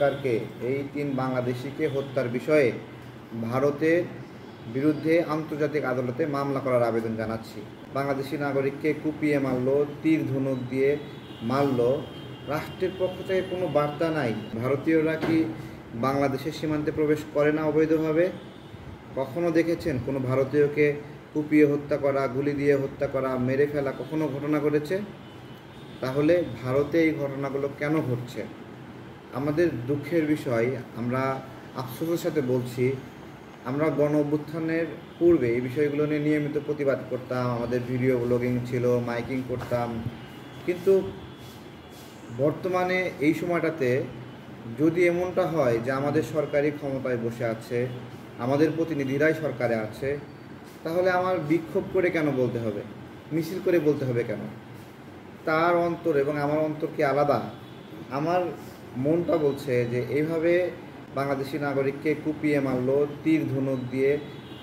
সরকারকে এই 3 বাংলাদেশিকে হত্যার বিষয়ে ভারতের বিরুদ্ধে আন্তর্জাতিক আদালতে মামলা করার আবেদন জানাচ্ছি। বাংলাদেশি নাগরিককে কুপিয়ে মারল, তীর ধনুক দিয়ে মারল, রাষ্ট্রের পক্ষ থেকে কোনো বার্তা নাই। ভারতীয়রা কি বাংলাদেশের সীমান্তে প্রবেশ করে না অবৈধভাবে? কখনো দেখেছেন কোনো ভারতীয়কে কুপিয়ে হত্যা করা, গুলি দিয়ে হত্যা করা, মেরে ফেলা কখনো ঘটনা ঘটেছে? তাহলে ভারতে এই ঘটনাগুলো কেন ঘটছে? আমাদের দুঃখের বিষয়, আমরা আফসোসের সাথে বলছি, আমরা গণ অভ্যুত্থানের পূর্বে এই বিষয়গুলো নিয়ে নিয়মিত প্রতিবাদ করতাম, আমাদের ভিডিও ব্লগিং ছিল, মাইকিং করতাম, কিন্তু বর্তমানে এই সময়টাতে যদি এমনটা হয় যে আমাদের সরকারি ক্ষমতায় বসে আছে, আমাদের প্রতিনিধিরাই সরকারে আছে, তাহলে আমার বিক্ষোভ করে কেন বলতে হবে, মিছিল করে বলতে হবে কেন? তার অন্তর এবং আমার অন্তর কি আলাদা? আমার মনটা বলছে যে এইভাবে বাংলাদেশি নাগরিককে কুপিয়ে মারলো, তীর ধনুক দিয়ে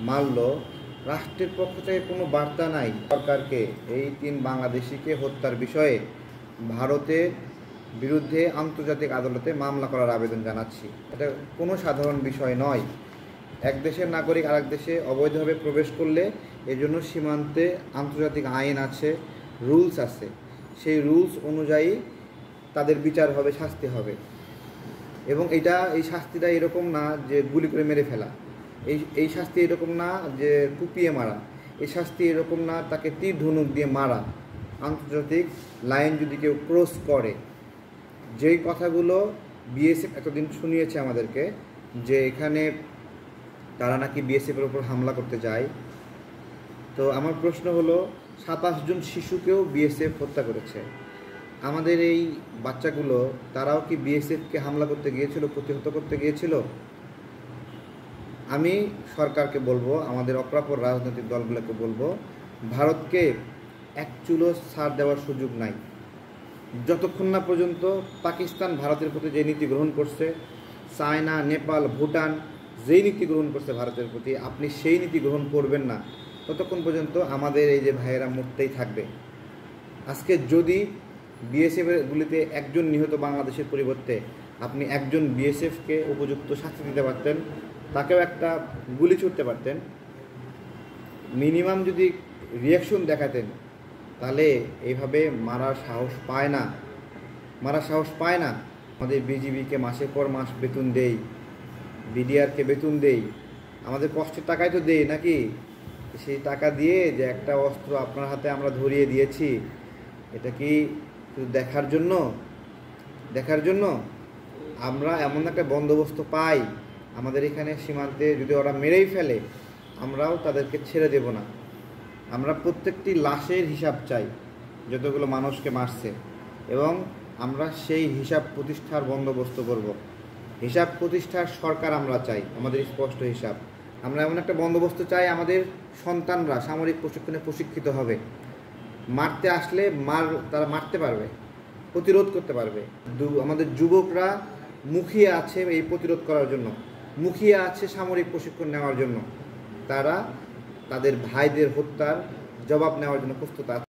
মারলো, রাষ্ট্রের পক্ষ থেকে কোনো বার্তা নাই। সরকারকে এই 3 বাংলাদেশিকে হত্যার বিষয়ে ভারতের বিরুদ্ধে আন্তর্জাতিক আদালতে মামলা করার আবেদন জানাচ্ছি। এটা কোনো সাধারণ বিষয় নয়। এক দেশের নাগরিক আরেক দেশে অবৈধভাবে প্রবেশ করলে এজন্য সীমান্তে আন্তর্জাতিক আইন আছে, রুলস আছে। সেই রুলস অনুযায়ী তাদের বিচার হবে, শাস্তি হবে। এবং এই শাস্তিটা এরকম না যে গুলি করে মেরে ফেলা, এই শাস্তি এরকম না যে কুপিয়ে মারা, এই শাস্তি এরকম না তাকে তীর ধনুক দিয়ে মারা। আন্তর্জাতিক লাইন যদি কেউ ক্রস করে, যেই কথাগুলো বিএসএফ এতদিন শুনিয়েছে আমাদেরকে, যে এখানে তারা নাকি বিএসএফের উপর হামলা করতে যায়, তো আমার প্রশ্ন হলো 27 জন শিশুকেও বিএসএফ হত্যা করেছে। আমাদের এই বাচ্চাগুলো, তারাও কি বিএসএফকে হামলা করতে গিয়েছিল, প্রতিহত করতে গিয়েছিল? আমি সরকারকে বলবো, আমাদের অপরাপর রাজনৈতিক দলগুলোকে বলবো, ভারতকে এক চুলো ছাড় দেওয়ার সুযোগ নাই। যতক্ষণ না পর্যন্ত পাকিস্তান ভারতের প্রতি যে নীতি গ্রহণ করছে, চায়না, নেপাল, ভুটান যেই নীতি গ্রহণ করছে ভারতের প্রতি, আপনি সেই নীতি গ্রহণ করবেন না, ততক্ষণ পর্যন্ত আমাদের এই যে ভাইয়েরা মরতেই থাকবে। আজকে যদি বিএসএফের গুলিতে একজন নিহত বাংলাদেশের পরিবর্তে আপনি একজন বিএসএফকে উপযুক্ত শাস্তি দিতে পারতেন, তাকেও একটা গুলি ছুটতে পারতেন, মিনিমাম যদি রিয়াকশন দেখাতেন, তাহলে এইভাবে মারার সাহস পায় না। আমাদের বিজিবিকে মাসের পর মাস বেতন দেই, বিডিআরকে বেতন দেই, আমাদের কষ্টের টাকাই তো দেই নাকি? সেই টাকা দিয়ে যে একটা অস্ত্র আপনার হাতে আমরা ধরিয়ে দিয়েছি, এটা কি শুধু দেখার জন্য আমরা এমন একটা বন্দোবস্ত পাই আমাদের এখানে সীমান্তে, যদি ওরা মেরেই ফেলে আমরাও তাদেরকে ছেড়ে দেব না। আমরা প্রত্যেকটি লাশের হিসাব চাই যতগুলো মানুষকে মারছে, এবং আমরা সেই হিসাব প্রতিষ্ঠার বন্দোবস্ত করব। হিসাব প্রতিষ্ঠার সরকার আমরা চাই, আমাদের স্পষ্ট হিসাব। আমরা এমন একটা বন্দোবস্ত চাই, আমাদের সন্তানরা সামরিক প্রশিক্ষণে প্রশিক্ষিত হবে, মারতে আসলে তারা মারতে পারবে, প্রতিরোধ করতে পারবে। আমাদের যুবকরা মুখিয়ে আছে এই প্রতিরোধ করার জন্য, মুখিয়ে আছে সামরিক প্রশিক্ষণ নেওয়ার জন্য, তারা তাদের ভাইদের হত্যার জবাব নেওয়ার জন্য প্রস্তুত আছে।